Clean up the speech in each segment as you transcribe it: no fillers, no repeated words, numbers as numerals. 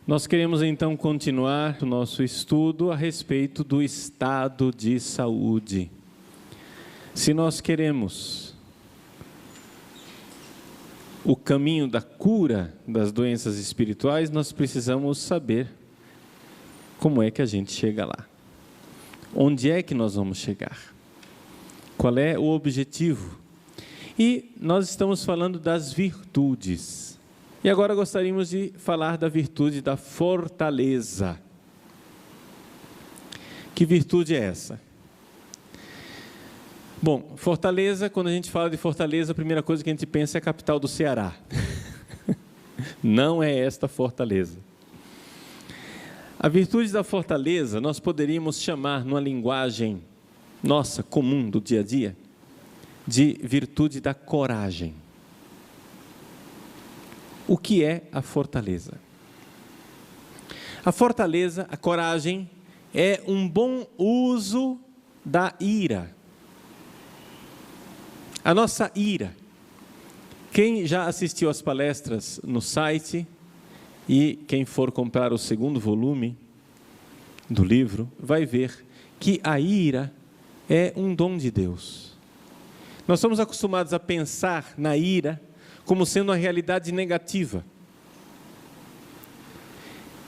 Nós queremos então continuar o nosso estudo a respeito do estado de saúde. Se nós queremos o caminho da cura das doenças espirituais, nós precisamos saber como é que a gente chega lá. Onde é que nós vamos chegar? Qual é o objetivo? E nós estamos falando das virtudes. E agora gostaríamos de falar da virtude da fortaleza. Que virtude é essa? Bom, Fortaleza, quando a gente fala de Fortaleza, a primeira coisa que a gente pensa é a capital do Ceará. Não é esta Fortaleza. A virtude da fortaleza, nós poderíamos chamar, numa linguagem nossa, comum, do dia a dia, de virtude da coragem. O que é a fortaleza? A fortaleza, a coragem, é um bom uso da ira. A nossa ira. Quem já assistiu às palestras no site e quem for comprar o segundo volume do livro, vai ver que a ira é um dom de Deus. Nós somos acostumados a pensar na ira como sendo uma realidade negativa.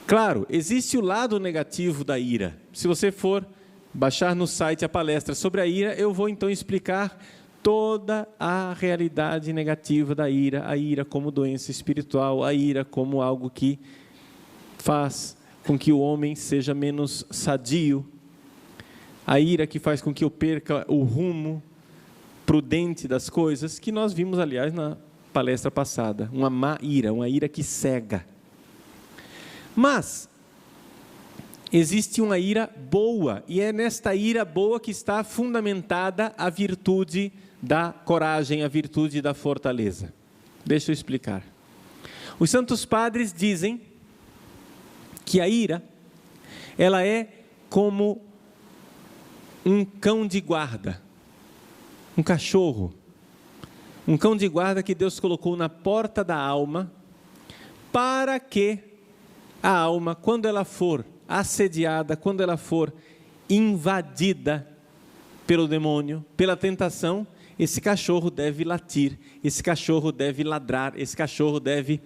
Claro, existe o lado negativo da ira. Se você for baixar no site a palestra sobre a ira, eu vou então explicar toda a realidade negativa da ira, a ira como doença espiritual, a ira como algo que faz com que o homem seja menos sadio, a ira que faz com que eu perca o rumo prudente das coisas, que nós vimos, aliás, na palestra passada, uma má ira, uma ira que cega. Mas existe uma ira boa, e é nesta ira boa que está fundamentada a virtude da coragem, a virtude da fortaleza. Deixa eu explicar. Os santos padres dizem que a ira, ela é como um cão de guarda, um cachorro, um cão de guarda que Deus colocou na porta da alma, para que a alma, quando ela for assediada, quando ela for invadida pelo demônio, pela tentação, esse cachorro deve latir, esse cachorro deve ladrar, esse cachorro deve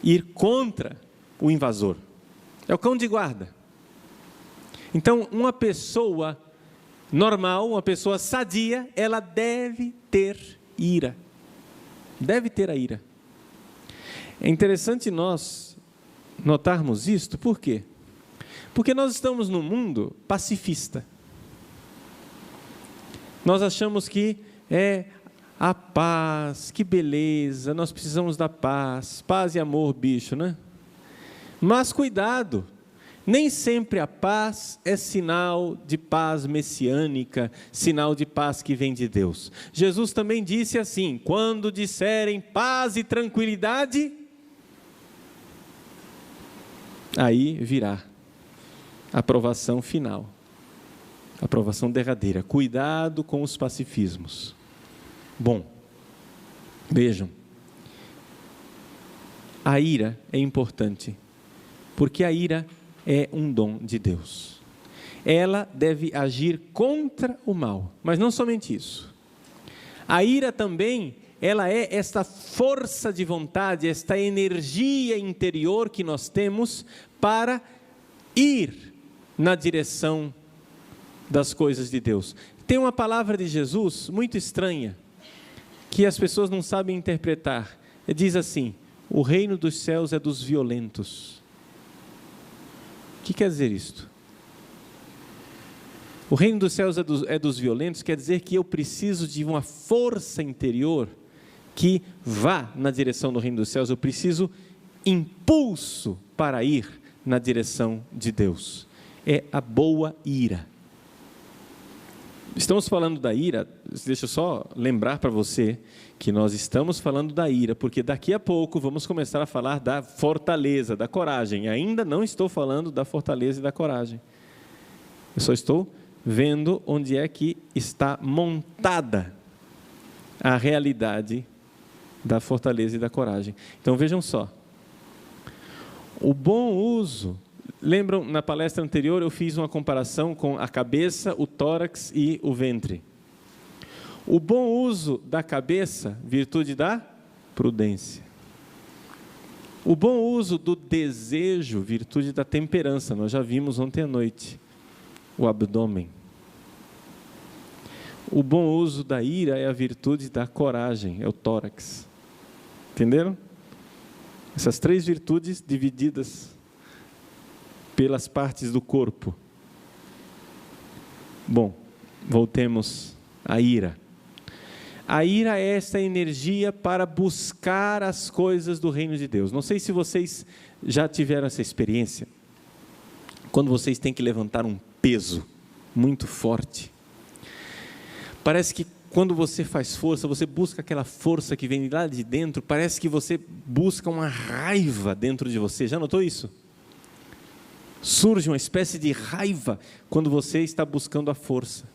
ir contra o invasor. É o cão de guarda. Então, uma pessoa normal, uma pessoa sadia, ela deve ter ira. Deve ter a ira. É interessante nós notarmos isto, por quê? Porque nós estamos num mundo pacifista. Nós achamos que é a paz, que beleza, nós precisamos da paz, paz e amor, bicho, né? Mas cuidado, nem sempre a paz é sinal de paz messiânica, sinal de paz que vem de Deus. Jesus também disse assim: quando disserem paz e tranquilidade, aí virá a aprovação final, a aprovação derradeira. Cuidado com os pacifismos. Bom, vejam, a ira é importante, porque a ira é um dom de Deus. Ela deve agir contra o mal, mas não somente isso. A ira também, ela é esta força de vontade, esta energia interior que nós temos para ir na direção das coisas de Deus. Tem uma palavra de Jesus muito estranha, que as pessoas não sabem interpretar. Ele diz assim: o reino dos céus é dos violentos. O que quer dizer isto? O reino dos céus é dos violentos, quer dizer que eu preciso de uma força interior que vá na direção do reino dos céus. Eu preciso impulso para ir na direção de Deus. É a boa ira. Estamos falando da ira, deixa eu só lembrar para você que nós estamos falando da ira, porque daqui a pouco vamos começar a falar da fortaleza, da coragem. Ainda não estou falando da fortaleza e da coragem. Eu só estou vendo onde é que está montada a realidade da fortaleza e da coragem. Então vejam só. O bom uso, lembram, na palestra anterior eu fiz uma comparação com a cabeça, o tórax e o ventre. O bom uso da cabeça, virtude da prudência. O bom uso do desejo, virtude da temperança, nós já vimos ontem à noite, o abdômen. O bom uso da ira é a virtude da coragem, é o tórax. Entenderam? Essas 3 virtudes divididas pelas partes do corpo. Bom, voltemos à ira. A ira é essa energia para buscar as coisas do reino de Deus. Não sei se vocês já tiveram essa experiência, quando vocês têm que levantar um peso muito forte. Parece que quando você faz força, você busca aquela força que vem lá de dentro, parece que você busca uma raiva dentro de você. Já notou isso? Surge uma espécie de raiva quando você está buscando a força.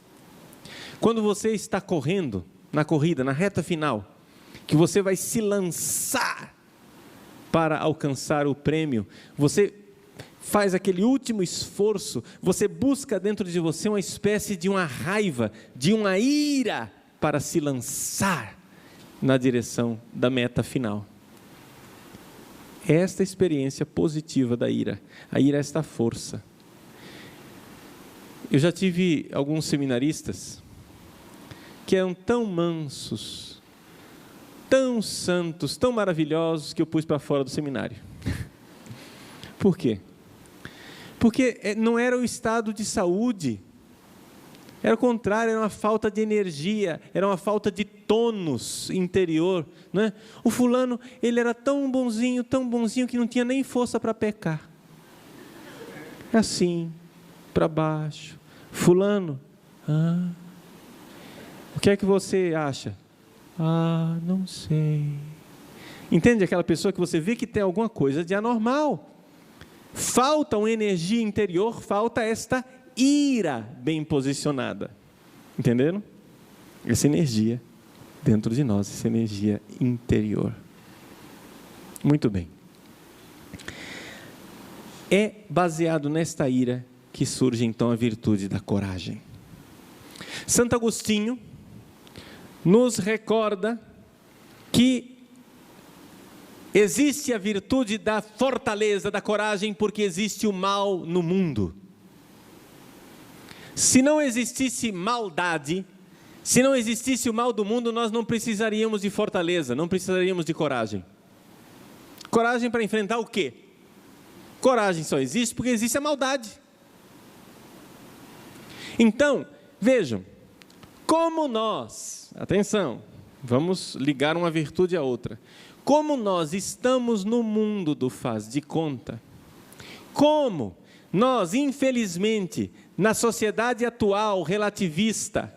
Quando você está correndo, na corrida, na reta final, que você vai se lançar para alcançar o prêmio, você faz aquele último esforço, você busca dentro de você uma espécie de uma raiva, de uma ira, para se lançar na direção da meta final. Esta experiência positiva da ira. A ira é esta força. Eu já tive alguns seminaristas que eram tão mansos, tão santos, tão maravilhosos, que eu pus para fora do seminário. Por quê? Porque não era o estado de saúde, era o contrário, era uma falta de energia, era uma falta de tônus interior, não é? O fulano, ele era tão bonzinho que não tinha nem força para pecar. Assim, para baixo. Fulano, o que é que você acha? Não sei. Entende aquela pessoa que você vê que tem alguma coisa de anormal? Falta uma energia interior, falta esta ira bem posicionada. Entenderam? Essa energia dentro de nós, essa energia interior. Muito bem. É baseado nesta ira que surge então a virtude da coragem. Santo Agostinho nos recorda que existe a virtude da fortaleza, da coragem, porque existe o mal no mundo. Se não existisse maldade, se não existisse o mal do mundo, nós não precisaríamos de fortaleza, não precisaríamos de coragem. Coragem para enfrentar o quê? Coragem só existe porque existe a maldade. Então, vejam, como nós, atenção, vamos ligar uma virtude à outra. Como nós estamos no mundo do faz de conta, como nós, infelizmente, na sociedade atual relativista,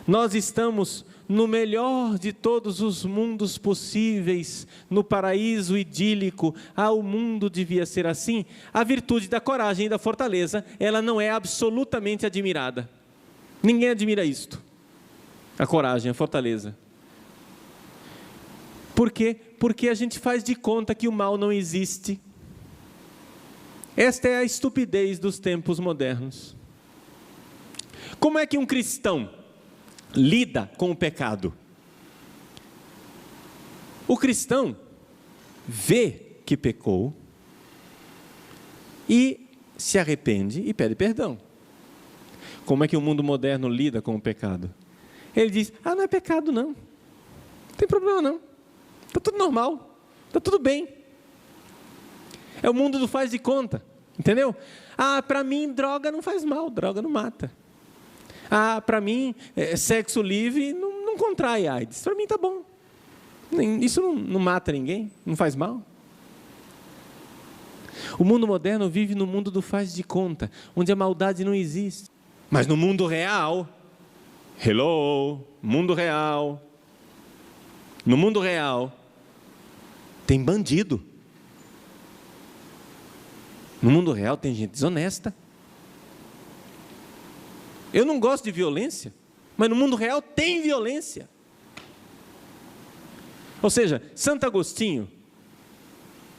nós estamos no melhor de todos os mundos possíveis, no paraíso idílico, o mundo devia ser assim, a virtude da coragem e da fortaleza, ela não é absolutamente admirada. Ninguém admira isto, a coragem, a fortaleza. Por quê? Porque a gente faz de conta que o mal não existe. Esta é a estupidez dos tempos modernos. Como é que um cristão lida com o pecado? O cristão vê que pecou e se arrepende e pede perdão. Como é que o mundo moderno lida com o pecado? Ele diz, não é pecado não tem problema não, está tudo normal, está tudo bem. É o mundo do faz de conta, entendeu? Para mim droga não faz mal, droga não mata. Para mim sexo livre não contrai AIDS, para mim tá bom. Isso não mata ninguém, não faz mal. O mundo moderno vive no mundo do faz de conta, onde a maldade não existe. Mas no mundo real, mundo real, no mundo real, tem bandido. No mundo real tem gente desonesta. Eu não gosto de violência, mas no mundo real tem violência. Ou seja, Santo Agostinho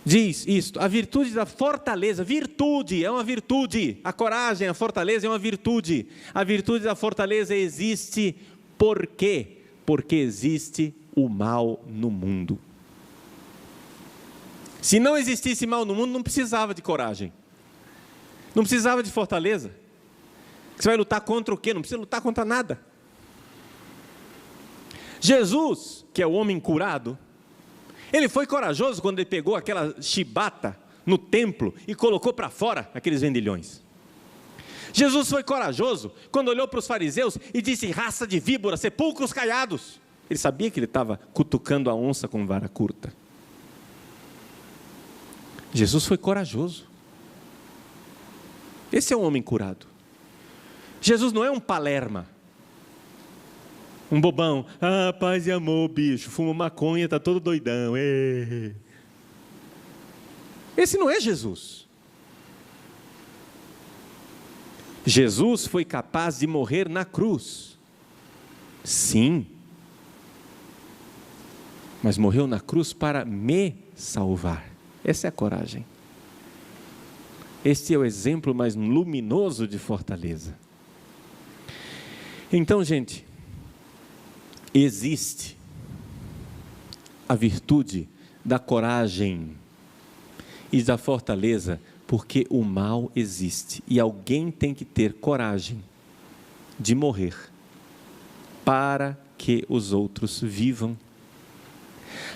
diz isto: a virtude da fortaleza, virtude, é uma virtude, a coragem, a fortaleza é uma virtude. A virtude da fortaleza existe por quê? Porque existe o mal no mundo. Se não existisse mal no mundo, não precisava de coragem, não precisava de fortaleza. Você vai lutar contra o quê? Não precisa lutar contra nada. Jesus, que é o homem curado, ele foi corajoso quando ele pegou aquela chibata no templo e colocou para fora aqueles vendilhões. Jesus foi corajoso quando olhou para os fariseus e disse: raça de víbora, sepulcros caiados. Ele sabia que ele estava cutucando a onça com vara curta. Jesus foi corajoso. Esse é um homem curado. Jesus não é um palerma, um bobão. Ah, paz e amor, bicho, fuma maconha, está todo doidão. Esse não é Jesus. Jesus foi capaz de morrer na cruz. Sim. Mas morreu na cruz para me salvar. Essa é a coragem. Este é o exemplo mais luminoso de fortaleza. Então, gente, existe a virtude da coragem e da fortaleza, porque o mal existe e alguém tem que ter coragem de morrer para que os outros vivam.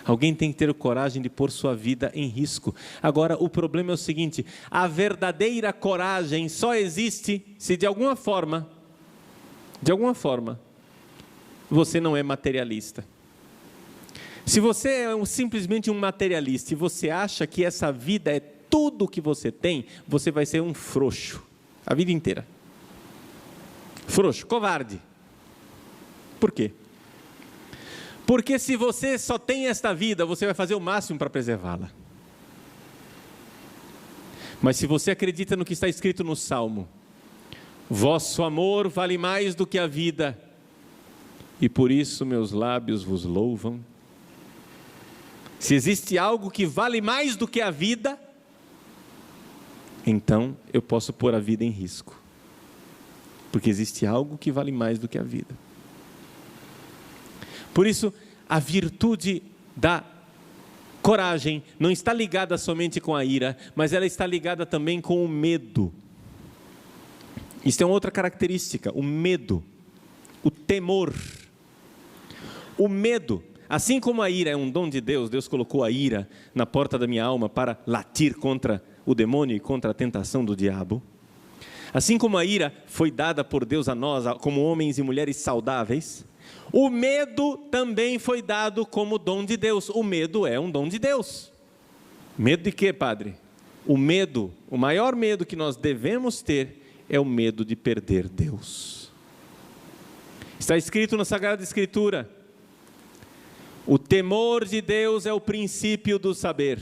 Alguém tem que ter coragem de pôr sua vida em risco. Agora, o problema é o seguinte: a verdadeira coragem só existe se de alguma forma, você não é materialista. Se você é simplesmente um materialista e você acha que essa vida é tudo o que você tem, você vai ser um frouxo a vida inteira. Frouxo, covarde. Por quê? Porque se você só tem esta vida, você vai fazer o máximo para preservá-la. Mas se você acredita no que está escrito no Salmo: vosso amor vale mais do que a vida, e por isso meus lábios vos louvam. Se existe algo que vale mais do que a vida, então eu posso pôr a vida em risco, porque existe algo que vale mais do que a vida. Por isso, a virtude da coragem não está ligada somente com a ira, mas ela está ligada também com o medo. Isso é uma outra característica: o medo, o temor. O medo, assim como a ira é um dom de Deus, Deus colocou a ira na porta da minha alma para latir contra o demônio e contra a tentação do diabo. Assim como a ira foi dada por Deus a nós, como homens e mulheres saudáveis, o medo também foi dado como dom de Deus. O medo é um dom de Deus. Medo de quê, padre? O medo, o maior medo que nós devemos ter é o medo de perder Deus. Está escrito na Sagrada Escritura: o temor de Deus é o princípio do saber.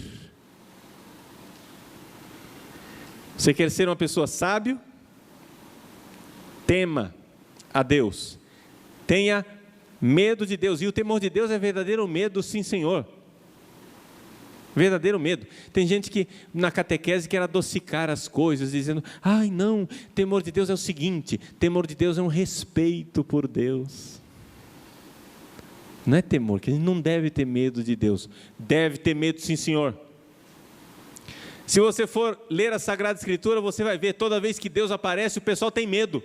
Você quer ser uma pessoa sábia? Tema a Deus. Tenha medo de Deus. E o temor de Deus é verdadeiro medo, sim, Senhor. Verdadeiro medo. Tem gente que na catequese quer adocicar as coisas, dizendo: ai não, temor de Deus é o seguinte, temor de Deus é um respeito por Deus. Não é temor, que a gente não deve ter medo de Deus. Deve ter medo, sim, Senhor. Se você for ler a Sagrada Escritura, você vai ver, toda vez que Deus aparece, o pessoal tem medo.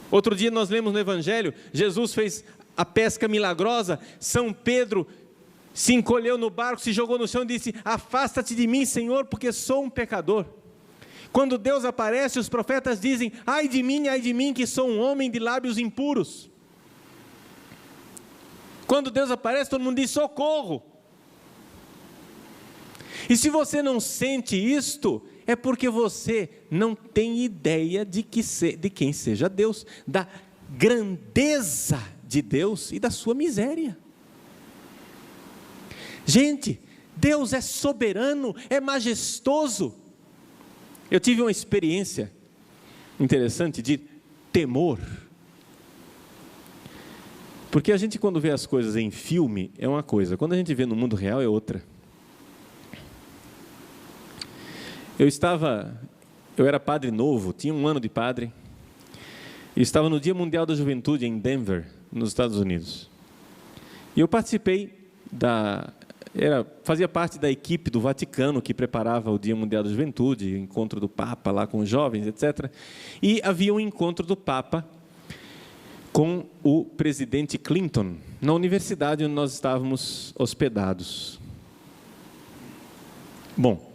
Outro dia nós lemos no Evangelho, Jesus fez a pesca milagrosa, São Pedro se encolheu no barco, se jogou no chão e disse: afasta-te de mim, Senhor, porque sou um pecador. Quando Deus aparece, os profetas dizem: ai de mim, que sou um homem de lábios impuros. Quando Deus aparece, todo mundo diz: socorro. E se você não sente isto, é porque você não tem ideia de quem seja Deus, da grandeza de Deus e da sua miséria. Gente, Deus é soberano, é majestoso. Eu tive uma experiência interessante de temor. Porque a gente, quando vê as coisas em filme, é uma coisa, quando a gente vê no mundo real, é outra. Eu era padre novo, tinha 1 ano de padre, e estava no Dia Mundial da Juventude em Denver, nos Estados Unidos. E eu participei fazia parte da equipe do Vaticano que preparava o Dia Mundial da Juventude, o encontro do Papa lá com os jovens, etc. E havia um encontro do Papa com o presidente Clinton, na universidade onde nós estávamos hospedados. Bom,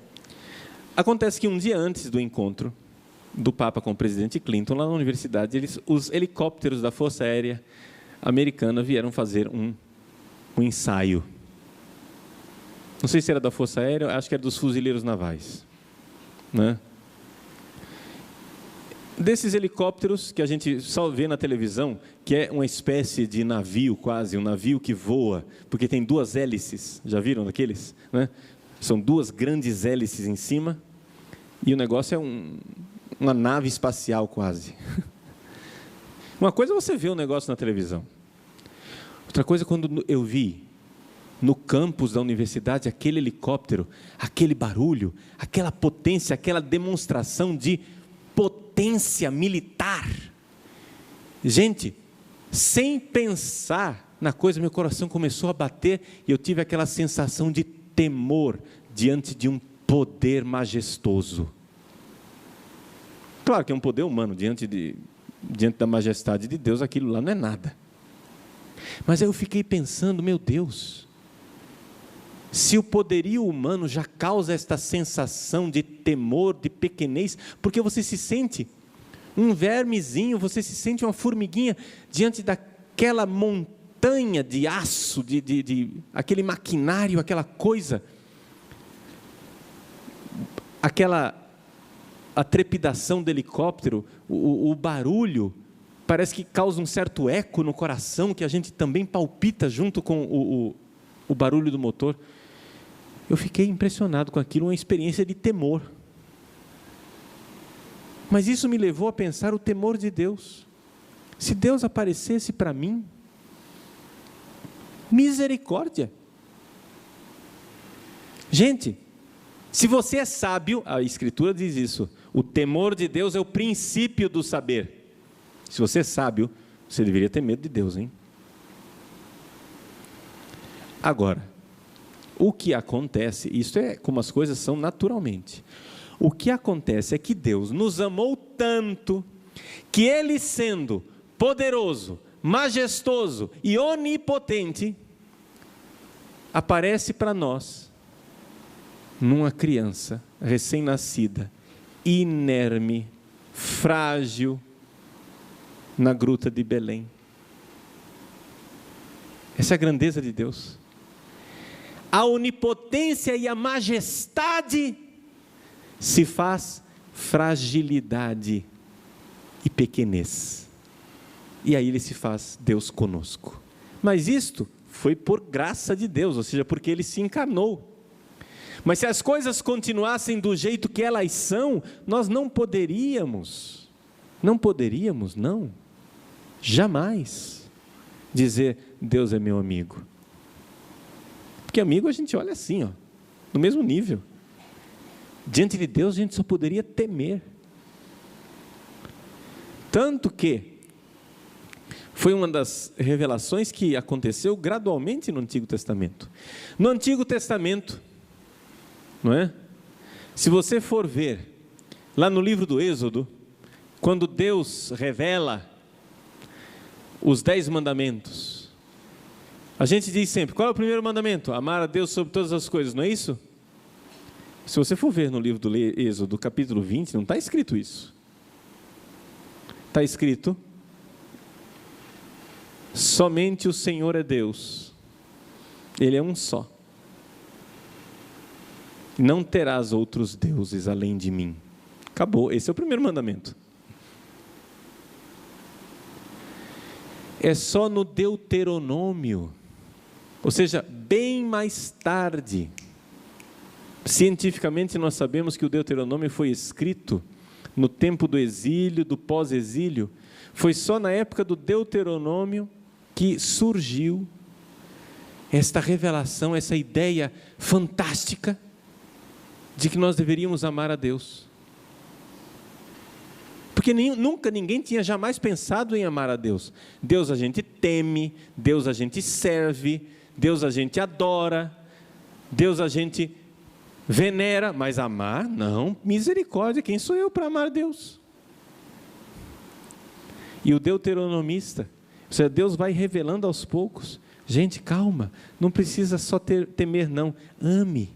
acontece que um dia antes do encontro do Papa com o presidente Clinton, lá na universidade, os helicópteros da Força Aérea Americana vieram fazer um ensaio. Não sei se era da Força Aérea, acho que era dos fuzileiros navais, né? Desses helicópteros que a gente só vê na televisão, que é uma espécie de navio quase, um navio que voa, porque tem 2 hélices, já viram daqueles? Né? São 2 grandes hélices em cima, e o negócio é uma nave espacial quase. Uma coisa é você ver o negócio na televisão. Outra coisa é quando eu vi no campus da universidade aquele helicóptero, aquele barulho, aquela potência, aquela demonstração de potência militar. Gente, sem pensar na coisa, meu coração começou a bater e eu tive aquela sensação de temor diante de um poder majestoso. Claro que é um poder humano, diante da majestade de Deus, aquilo lá não é nada. Mas aí eu fiquei pensando, meu Deus, se o poderio humano já causa esta sensação de temor, de pequenez, porque você se sente um vermezinho, você se sente uma formiguinha diante daquela montanha de aço, aquele maquinário, aquela coisa, a trepidação do helicóptero, o barulho, parece que causa um certo eco no coração, que a gente também palpita junto com o barulho do motor. Eu fiquei impressionado com aquilo, uma experiência de temor. Mas isso me levou a pensar o temor de Deus. Se Deus aparecesse para mim, misericórdia. Gente, se você é sábio, a Escritura diz isso, o temor de Deus é o princípio do saber. Se você é sábio, você deveria ter medo de Deus, hein? Agora, o que acontece, isso é como as coisas são naturalmente. O que acontece é que Deus nos amou tanto, que Ele, sendo poderoso, majestoso e onipotente, aparece para nós numa criança recém-nascida, inerme, frágil, na gruta de Belém. Essa é a grandeza de Deus. A onipotência e a majestade se faz fragilidade e pequenez. E aí Ele se faz Deus conosco. Mas isto foi por graça de Deus, ou seja, porque Ele se encarnou. Mas se as coisas continuassem do jeito que elas são, nós não poderíamos, não, jamais dizer, Deus é meu amigo. Porque amigo a gente olha assim, ó, no mesmo nível. Diante de Deus a gente só poderia temer. Tanto que foi uma das revelações que aconteceu gradualmente no Antigo Testamento. No Antigo Testamento, não é? Se você for ver, lá no livro do Êxodo, quando Deus revela os 10 mandamentos, a gente diz sempre, qual é o primeiro mandamento? Amar a Deus sobre todas as coisas, não é isso? Se você for ver no livro do Êxodo, capítulo 20, não está escrito isso. Está escrito, somente o Senhor é Deus, Ele é um só. Não terás outros deuses além de mim. Acabou, esse é o primeiro mandamento. É só no Deuteronômio, ou seja, bem mais tarde. Cientificamente nós sabemos que o Deuteronômio foi escrito no tempo do exílio, do pós-exílio. Foi só na época do Deuteronômio que surgiu esta revelação, essa ideia fantástica de que nós deveríamos amar a Deus. Porque nunca ninguém tinha jamais pensado em amar a Deus. Deus a gente teme, Deus a gente serve, Deus a gente adora, Deus a gente venera, mas amar, não, misericórdia, quem sou eu para amar a Deus? E o deuteronomista, ou seja, Deus vai revelando aos poucos, gente, calma, não precisa só temer não, ame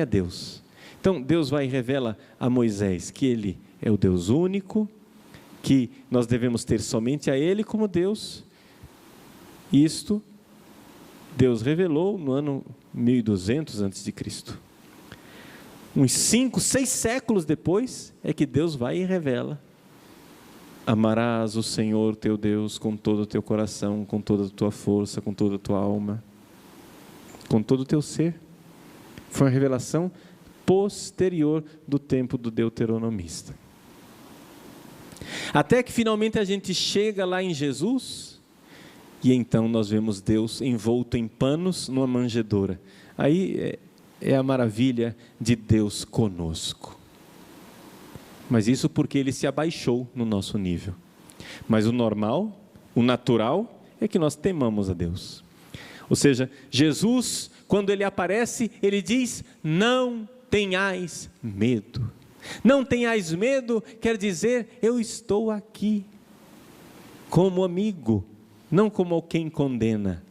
a Deus. Então Deus vai e revela a Moisés que Ele é o Deus único, que nós devemos ter somente a Ele como Deus. Isto Deus revelou no ano 1200 a.C. Uns 5, 6 séculos depois é que Deus vai e revela: amarás o Senhor teu Deus com todo o teu coração, com toda a tua força, com toda a tua alma, com todo o teu ser. Foi uma revelação posterior do tempo do deuteronomista. Até que finalmente a gente chega lá em Jesus, e então nós vemos Deus envolto em panos numa manjedoura. Aí é a maravilha de Deus conosco. Mas isso porque Ele se abaixou no nosso nível. Mas o normal, o natural, é que nós temamos a Deus. Ou seja, Jesus, quando Ele aparece, Ele diz: não tenhais medo. Não tenhais medo quer dizer, eu estou aqui, como amigo, não como quem condena.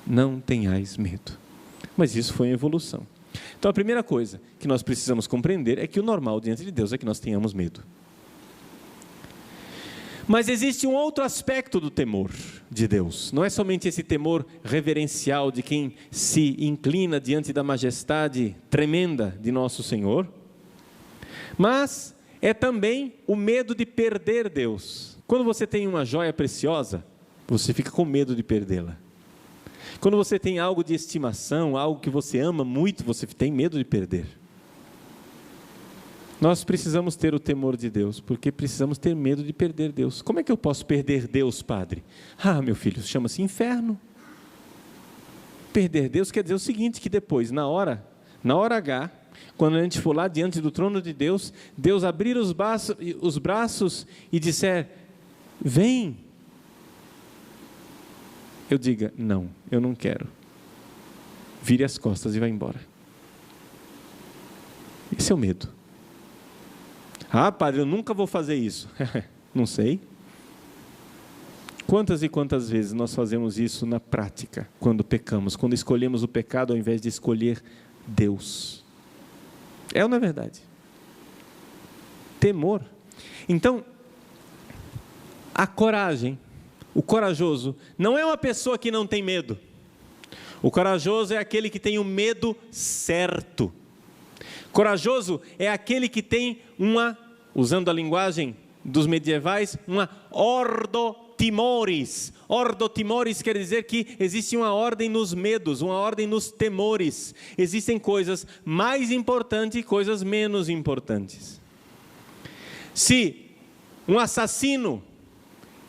Não tenhais medo. Mas isso foi uma evolução. Então a primeira coisa que nós precisamos compreender é que o normal diante de Deus é que nós tenhamos medo. Mas existe um outro aspecto do temor de Deus. Não é somente esse temor reverencial de quem se inclina diante da majestade tremenda de nosso Senhor, mas é também o medo de perder Deus. Quando você tem uma joia preciosa, você fica com medo de perdê-la. Quando você tem algo de estimação, algo que você ama muito, você tem medo de perder. Nós precisamos ter o temor de Deus, porque precisamos ter medo de perder Deus. Como é que eu posso perder Deus, Padre? Ah, meu filho, chama-se inferno. Perder Deus quer dizer o seguinte, que depois, na hora H, quando a gente for lá diante do trono de Deus, Deus abrir os braços e disser: vem. Eu diga: não, eu não quero. Vire as costas e vá embora. Esse é o medo. Ah, Padre, eu nunca vou fazer isso. Não sei. Quantas e quantas vezes nós fazemos isso na prática, quando pecamos, quando escolhemos o pecado ao invés de escolher Deus? É ou não é verdade? Temor. Então, a coragem, o corajoso, não é uma pessoa que não tem medo. O corajoso é aquele que tem o medo certo. Corajoso é aquele que tem usando a linguagem dos medievais, uma ordo timores. Ordo timores quer dizer que existe uma ordem nos medos, uma ordem nos temores. Existem coisas mais importantes e coisas menos importantes. Se um assassino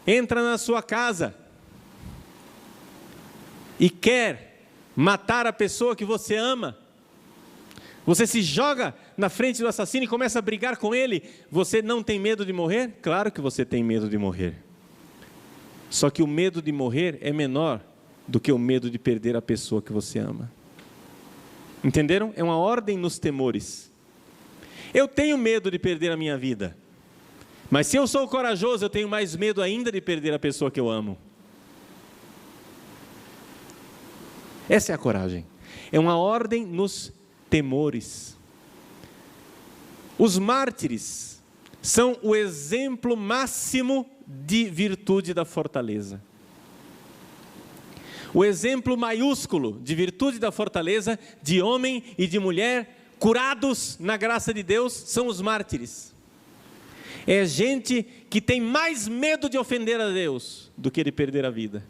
entra na sua casa e quer matar a pessoa que você ama, você se joga na frente do assassino e começa a brigar com ele. Você não tem medo de morrer? Claro que você tem medo de morrer. Só que o medo de morrer é menor do que o medo de perder a pessoa que você ama. Entenderam? É uma ordem nos temores. Eu tenho medo de perder a minha vida. Mas se eu sou corajoso, eu tenho mais medo ainda de perder a pessoa que eu amo. Essa é a coragem. É uma ordem nos temores. Os mártires são o exemplo máximo de virtude da fortaleza. O exemplo maiúsculo de virtude da fortaleza, de homem e de mulher curados na graça de Deus, são os mártires. É gente que tem mais medo de ofender a Deus do que de perder a vida.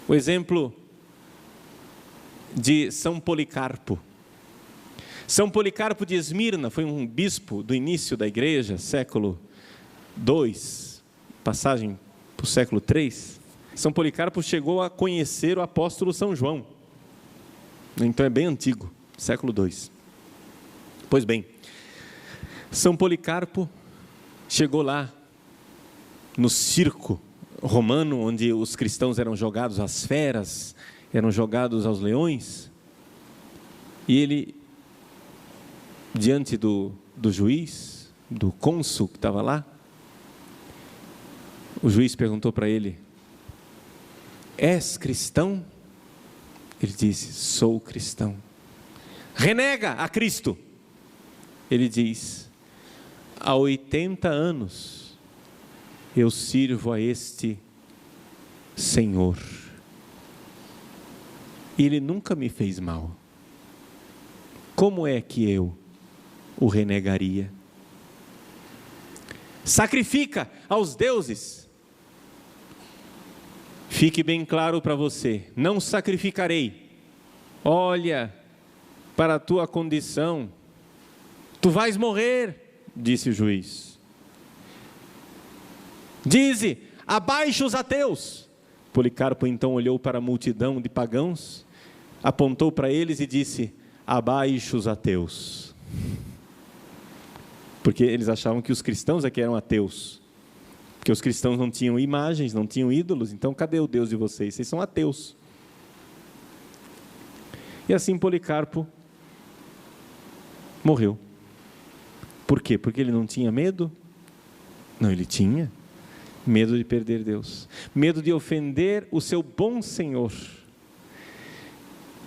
O exemplo de São Policarpo. São Policarpo de Esmirna foi um bispo do início da igreja, século 2, passagem para o século 3, São Policarpo chegou a conhecer o apóstolo São João. Então é bem antigo, século 2. Pois bem, São Policarpo chegou lá no circo romano, onde os cristãos eram jogados às feras, eram jogados aos leões, e ele, diante do juiz, do cônsul que estava lá, o juiz perguntou para ele: és cristão? Ele disse: sou cristão. Renega a Cristo. Ele diz: há 80 anos eu sirvo a este Senhor, e Ele nunca me fez mal. Como é que eu o renegaria? Sacrifica aos deuses. Fique bem claro para você: não sacrificarei. Olha para a tua condição, tu vais morrer, disse o juiz. Dize: abaixo os ateus. Policarpo então olhou para a multidão de pagãos, apontou para eles e disse: abaixo os ateus. Porque eles achavam que os cristãos é que eram ateus, porque os cristãos não tinham imagens, não tinham ídolos. Então cadê o Deus de vocês? Vocês são ateus. E assim Policarpo morreu. Por quê? Porque ele não tinha medo? Não, ele tinha medo de perder Deus, medo de ofender o seu bom Senhor,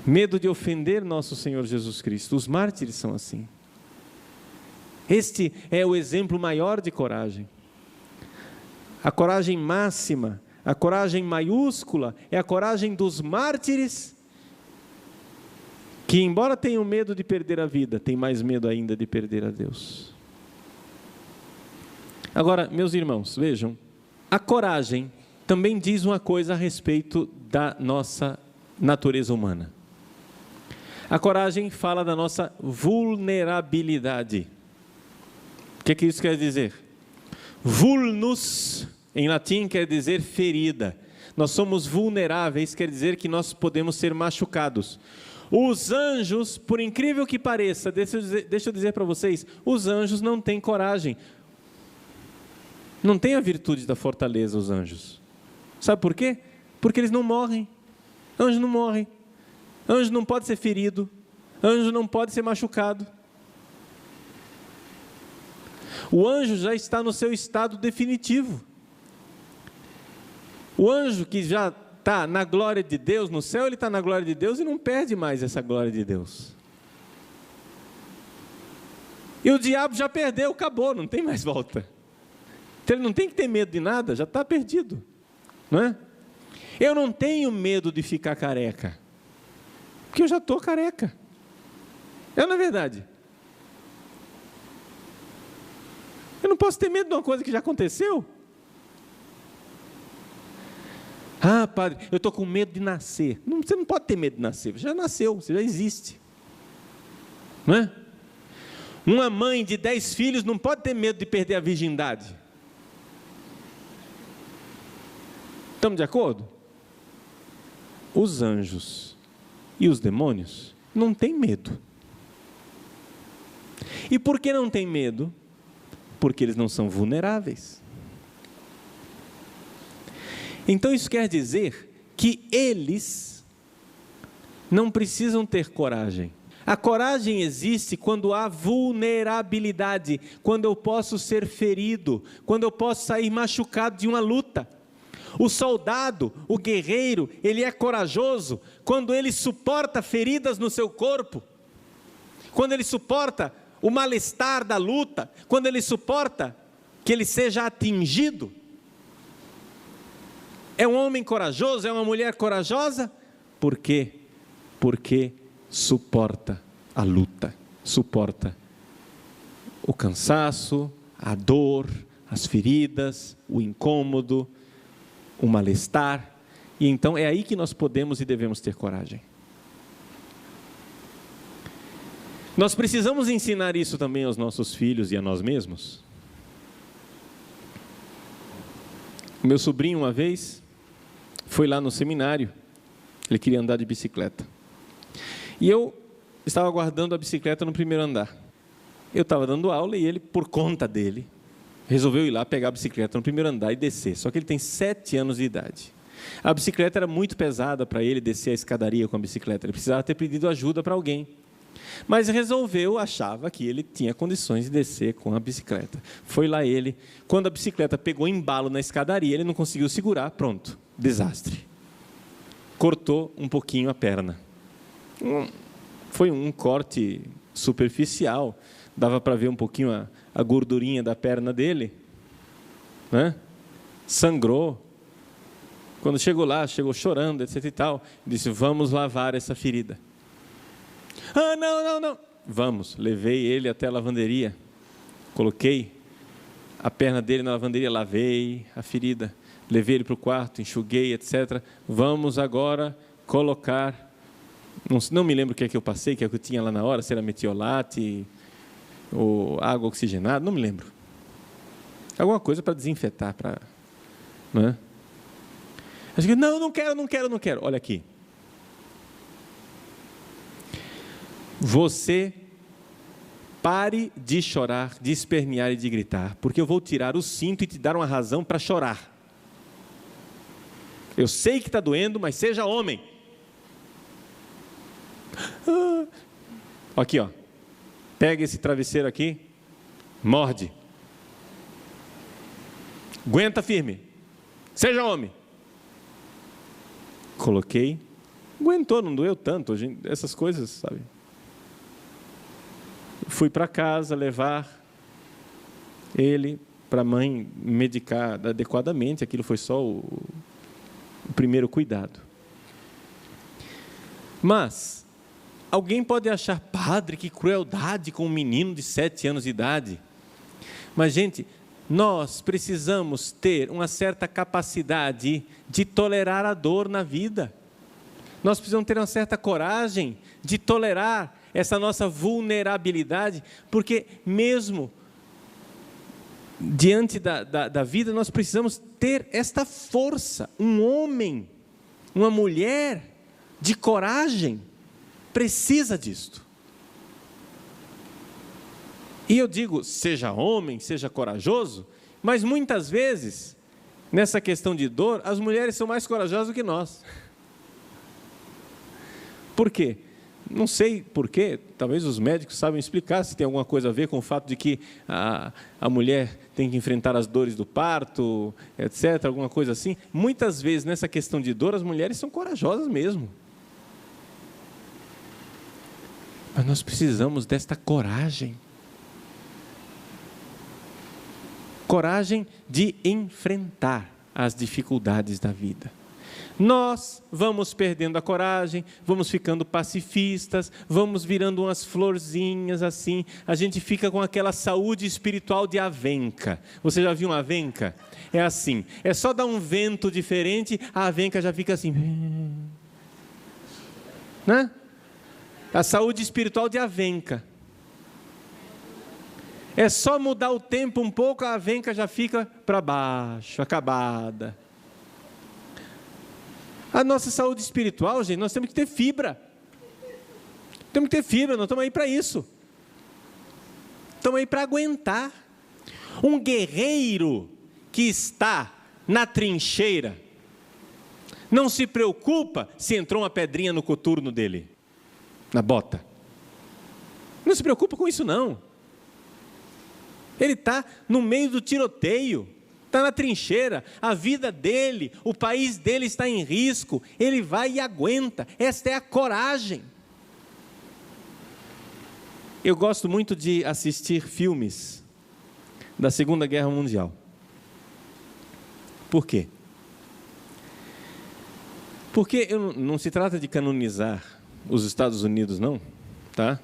medo de ofender nosso Senhor Jesus Cristo. Os mártires são assim. Este é o exemplo maior de coragem. A coragem máxima, a coragem maiúscula, é a coragem dos mártires, que embora tenham medo de perder a vida, têm mais medo ainda de perder a Deus. Agora, meus irmãos, vejam, a coragem também diz uma coisa a respeito da nossa natureza humana. A coragem fala da nossa vulnerabilidade. O que isso quer dizer? Vulnus, em latim, quer dizer ferida. Nós somos vulneráveis, quer dizer que nós podemos ser machucados. Os anjos, por incrível que pareça, deixa eu dizer para vocês, os anjos não têm coragem. Não têm a virtude da fortaleza, os anjos. Sabe por quê? Porque eles não morrem. Anjo não morre. Anjo não pode ser ferido. Anjo não pode ser machucado. O anjo já está no seu estado definitivo. O anjo que já está na glória de Deus, no céu ele está na glória de Deus e não perde mais essa glória de Deus. E o diabo já perdeu, acabou, não tem mais volta. Então ele não tem que ter medo de nada, já está perdido, não é? Eu não tenho medo de ficar careca, porque eu já estou careca. Não é verdade? Eu não posso ter medo de uma coisa que já aconteceu. Ah, padre, eu estou com medo de nascer. Não, você não pode ter medo de nascer, você já nasceu, você já existe, não é? Uma mãe de 10 filhos não pode ter medo de perder a virgindade. Estamos de acordo? Os anjos e os demônios não têm medo. E por que não têm medo? Porque eles não são vulneráveis. Então isso quer dizer que eles não precisam ter coragem. A coragem existe quando há vulnerabilidade, quando eu posso ser ferido, quando eu posso sair machucado de uma luta. O soldado, o guerreiro, ele é corajoso quando ele suporta feridas no seu corpo, quando ele suporta o mal-estar da luta, quando ele suporta que ele seja atingido. É um homem corajoso, é uma mulher corajosa. Por quê? Porque suporta a luta, suporta o cansaço, a dor, as feridas, o incômodo, o mal-estar. E então é aí que nós podemos e devemos ter coragem. Nós precisamos ensinar isso também aos nossos filhos e a nós mesmos. O meu sobrinho, uma vez, foi lá no seminário, ele queria andar de bicicleta. E eu estava guardando a bicicleta no primeiro andar. Eu estava dando aula e ele, por conta dele, resolveu ir lá pegar a bicicleta no primeiro andar e descer. Só que ele tem 7 anos de idade. A bicicleta era muito pesada para ele descer a escadaria com a bicicleta. Ele precisava ter pedido ajuda para alguém. Mas achava que ele tinha condições de descer com a bicicleta. Foi lá ele, quando a bicicleta pegou embalo na escadaria, ele não conseguiu segurar, pronto, desastre. Cortou um pouquinho a perna. Foi um corte superficial, dava para ver um pouquinho a gordurinha da perna dele, né? Sangrou. Quando chegou lá, chegou chorando, etc e tal, disse, vamos lavar essa ferida. Ah, não. Vamos, levei ele até a lavanderia, coloquei a perna dele na lavanderia, lavei a ferida, levei ele para o quarto, enxuguei, etc. Vamos agora colocar, não me lembro o que é que eu passei, que é o que eu tinha lá na hora, se era metiolate ou água oxigenada, não me lembro. Alguma coisa para desinfetar, né? Eu digo, não quero. Olha aqui. Você pare de chorar, de espernear e de gritar, porque eu vou tirar o cinto e te dar uma razão para chorar. Eu sei que está doendo, mas seja homem. Aqui, ó. Pega esse travesseiro aqui, morde. Aguenta firme. Seja homem. Coloquei. Aguentou, não doeu tanto. Essas coisas, sabe? Fui para casa levar ele para a mãe medicar adequadamente. Aquilo foi só o primeiro cuidado. Mas alguém pode achar, padre, que crueldade com um menino de 7 anos de idade. Mas, gente, nós precisamos ter uma certa capacidade de tolerar a dor na vida. Nós precisamos ter uma certa coragem de tolerar essa nossa vulnerabilidade, porque mesmo diante da vida, nós precisamos ter esta força. Um homem, uma mulher de coragem, precisa disto. E eu digo, seja homem, seja corajoso, mas muitas vezes, nessa questão de dor, as mulheres são mais corajosas do que nós. Por quê? Não sei por quê, talvez os médicos saibam explicar se tem alguma coisa a ver com o fato de que a mulher tem que enfrentar as dores do parto, etc., alguma coisa assim. Muitas vezes, nessa questão de dor, as mulheres são corajosas mesmo. Mas nós precisamos desta coragem. Coragem de enfrentar as dificuldades da vida. Nós vamos perdendo a coragem, vamos ficando pacifistas, vamos virando umas florzinhas assim, a gente fica com aquela saúde espiritual de avenca. Você já viu uma avenca? É assim, é só dar um vento diferente, a avenca já fica assim, né? A saúde espiritual de avenca. É só mudar o tempo um pouco, a avenca já fica para baixo, acabada. A nossa saúde espiritual, gente, nós temos que ter fibra. Temos que ter fibra, nós estamos aí para isso. Estamos aí para aguentar. Um guerreiro que está na trincheira, não se preocupa se entrou uma pedrinha no coturno dele, na bota. Não se preocupa com isso, não. Ele está no meio do tiroteio. Está na trincheira, a vida dele, o país dele está em risco, ele vai e aguenta. Esta é a coragem. Eu gosto muito de assistir filmes da Segunda Guerra Mundial. Por quê? Porque não se trata de canonizar os Estados Unidos, não, tá?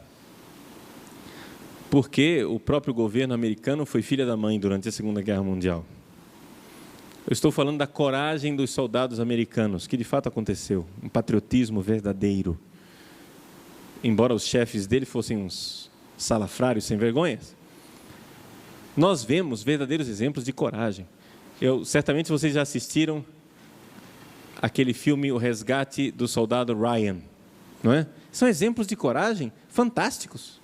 Porque o próprio governo americano foi filha da mãe durante a Segunda Guerra Mundial. Eu estou falando da coragem dos soldados americanos, que de fato aconteceu, um patriotismo verdadeiro. Embora os chefes dele fossem uns salafrários sem vergonhas, nós vemos verdadeiros exemplos de coragem. Certamente vocês já assistiram aquele filme O Resgate do Soldado Ryan, não é? São exemplos de coragem fantásticos.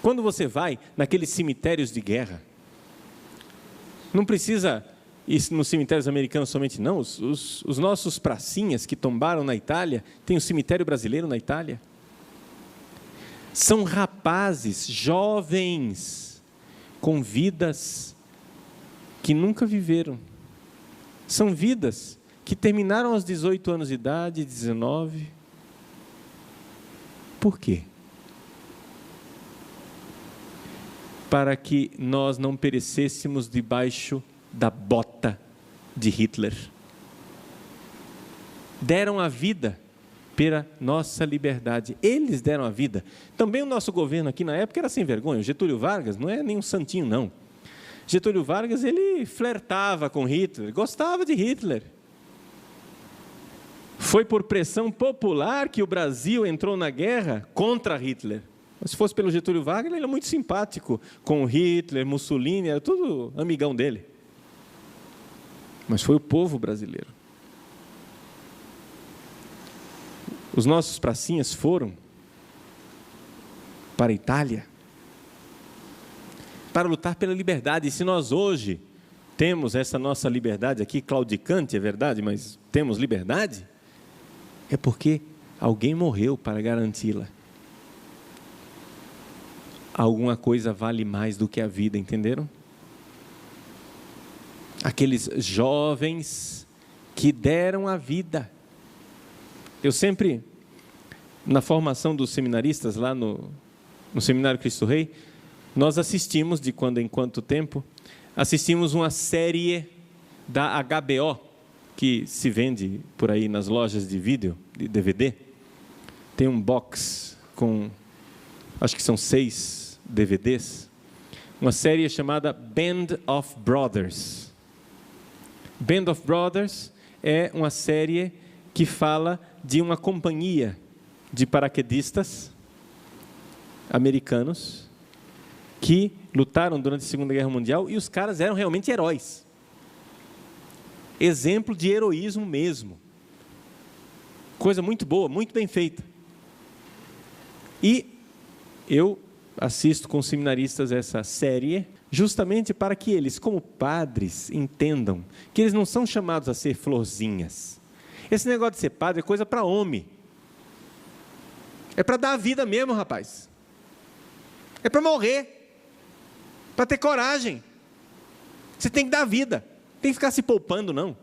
Quando você vai naqueles cemitérios de guerra, não precisa ir nos cemitérios americanos somente, não. Os nossos pracinhas que tombaram na Itália, tem um cemitério brasileiro na Itália. São rapazes, jovens, com vidas que nunca viveram. São vidas que terminaram aos 18 anos de idade, 19. Por quê? Para que nós não perecêssemos debaixo da bota de Hitler. Deram a vida pela nossa liberdade. Eles deram a vida. Também o nosso governo aqui na época era sem vergonha. O Getúlio Vargas não é nenhum santinho, não. Getúlio Vargas, ele flertava com Hitler, gostava de Hitler. Foi por pressão popular que o Brasil entrou na guerra contra Hitler. Mas se fosse pelo Getúlio Vargas, ele era muito simpático com Hitler, Mussolini, era tudo amigão dele. Mas foi o povo brasileiro. Os nossos pracinhas foram para a Itália para lutar pela liberdade. E se nós hoje temos essa nossa liberdade aqui, claudicante, é verdade, mas temos liberdade, é porque alguém morreu para garanti-la. Alguma coisa vale mais do que a vida, entenderam? Aqueles jovens que deram a vida. Eu sempre, na formação dos seminaristas, lá no Seminário Cristo Rei, nós assistimos, de quando em quanto tempo, assistimos uma série da HBO, que se vende por aí nas lojas de vídeo, de DVD. Tem um box com, acho que são 6 DVDs, uma série chamada Band of Brothers. Band of Brothers é uma série que fala de uma companhia de paraquedistas americanos que lutaram durante a Segunda Guerra Mundial, e os caras eram realmente heróis. Exemplo de heroísmo mesmo. Coisa muito boa, muito bem feita. E eu assisto com os seminaristas essa série, justamente para que eles, como padres, entendam que eles não são chamados a ser florzinhas. Esse negócio de ser padre é coisa para homem. É para dar a vida mesmo, rapaz. É para morrer. Para ter coragem. Você tem que dar a vida. Não tem que ficar se poupando, não.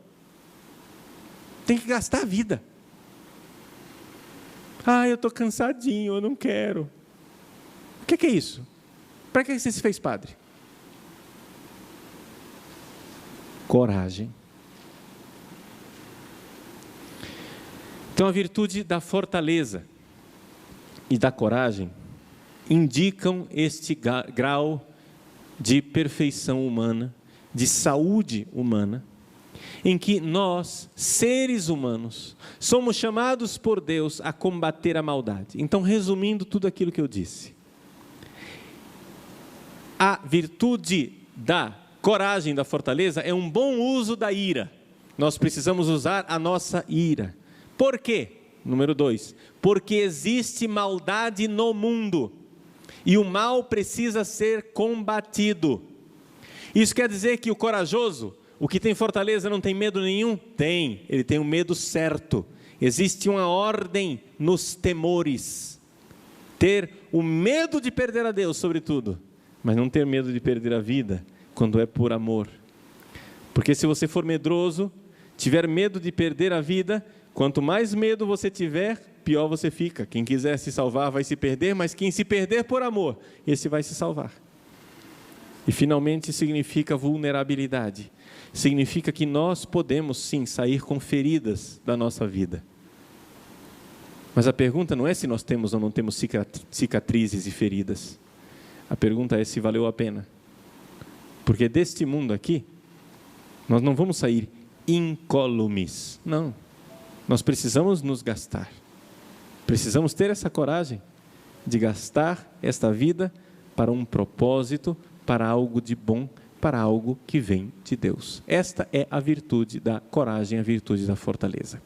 Tem que gastar a vida. Ah, eu estou cansadinho, eu não quero. O que é isso? Para que você se fez padre? Coragem. Então, a virtude da fortaleza e da coragem indicam este grau de perfeição humana, de saúde humana, em que nós, seres humanos, somos chamados por Deus a combater a maldade. Então, resumindo tudo aquilo que eu disse, a virtude da coragem, da fortaleza, é um bom uso da ira. Nós precisamos usar a nossa ira. Por quê? Número 2, porque existe maldade no mundo, e o mal precisa ser combatido. Isso quer dizer que o corajoso, o que tem fortaleza, não tem medo nenhum? Tem, ele tem um medo certo. Existe uma ordem nos temores. Ter o medo de perder a Deus, sobretudo, mas não ter medo de perder a vida, quando é por amor. Porque se você for medroso, tiver medo de perder a vida, quanto mais medo você tiver, pior você fica. Quem quiser se salvar vai se perder, mas quem se perder por amor, esse vai se salvar. E finalmente significa vulnerabilidade. Significa que nós podemos sim sair com feridas da nossa vida. Mas a pergunta não é se nós temos ou não temos cicatrizes e feridas. A pergunta é se valeu a pena. Porque deste mundo aqui, nós não vamos sair incólumes. Não. Nós precisamos nos gastar. Precisamos ter essa coragem de gastar esta vida para um propósito, para algo de bom, para algo que vem de Deus. Esta é a virtude da coragem, a virtude da fortaleza.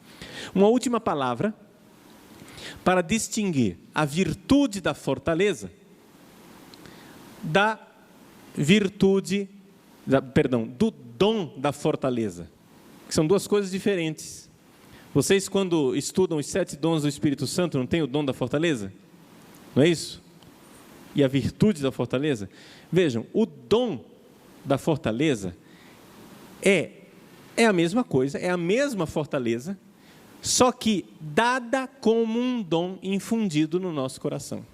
Uma última palavra para distinguir a virtude da fortaleza da virtude, do dom da fortaleza, que são duas coisas diferentes. Vocês, quando estudam os 7 dons do Espírito Santo, não tem o dom da fortaleza? Não é isso? E a virtude da fortaleza? Vejam, o dom da fortaleza é a mesma coisa, é a mesma fortaleza, só que dada como um dom infundido no nosso coração.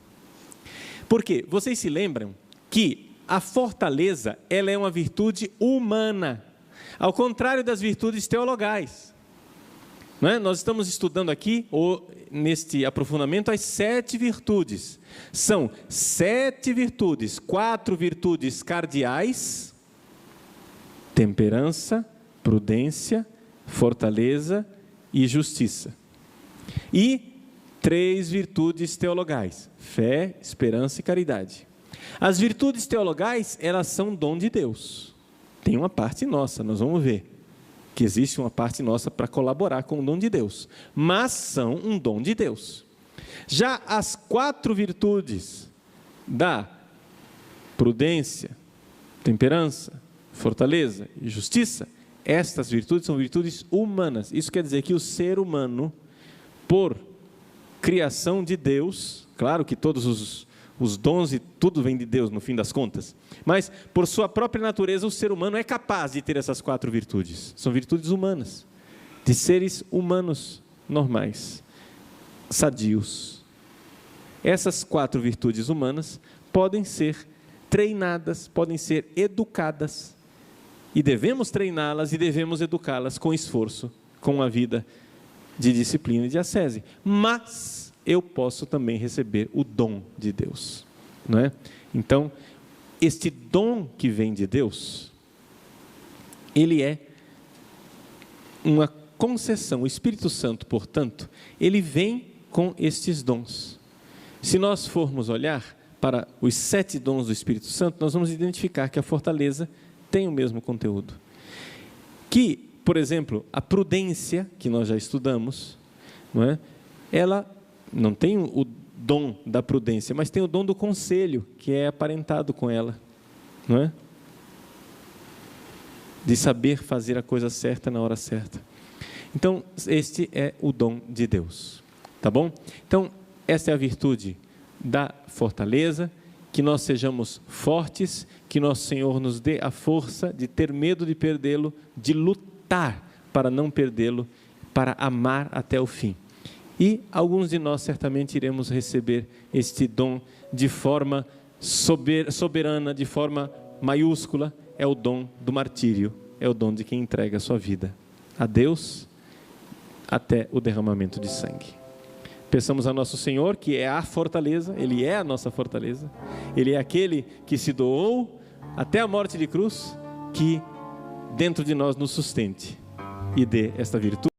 Por quê? Vocês se lembram que a fortaleza, ela é uma virtude humana, ao contrário das virtudes teologais. Não é? Nós estamos estudando aqui, neste aprofundamento, as 7 virtudes. São 7 virtudes, 4 virtudes cardeais: temperança, prudência, fortaleza e justiça. E 3 virtudes teologais: fé, esperança e caridade. As virtudes teologais, elas são dom de Deus. Tem uma parte nossa, nós vamos ver que existe uma parte nossa para colaborar com o dom de Deus, mas são um dom de Deus. Já as 4 virtudes da prudência, temperança, fortaleza e justiça, estas virtudes são virtudes humanas. Isso quer dizer que o ser humano, por criação de Deus, claro que todos os dons e tudo vem de Deus no fim das contas, mas por sua própria natureza o ser humano é capaz de ter essas 4 virtudes. São virtudes humanas, de seres humanos normais, sadios. Essas 4 virtudes humanas podem ser treinadas, podem ser educadas, e devemos treiná-las e devemos educá-las com esforço, com uma vida de disciplina e de ascese. Mas eu posso também receber o dom de Deus, não é? Então, este dom que vem de Deus, ele é uma concessão. O Espírito Santo, portanto, ele vem com estes dons. Se nós formos olhar para os 7 dons do Espírito Santo, nós vamos identificar que a fortaleza tem o mesmo conteúdo. Que, por exemplo, a prudência, que nós já estudamos, não é? Ela não tem o dom da prudência, mas tem o dom do conselho, que é aparentado com ela, não é? De saber fazer a coisa certa na hora certa. Então, este é o dom de Deus, tá bom? Então, esta é a virtude da fortaleza, que nós sejamos fortes, que nosso Senhor nos dê a força de ter medo de perdê-lo, de lutar para não perdê-lo, para amar até o fim. E alguns de nós certamente iremos receber este dom de forma soberana, de forma maiúscula. É o dom do martírio, é o dom de quem entrega a sua vida a Deus até o derramamento de sangue. Peçamos a nosso Senhor, que é a fortaleza, Ele é a nossa fortaleza, Ele é aquele que se doou até a morte de cruz, que dentro de nós nos sustente e dê esta virtude.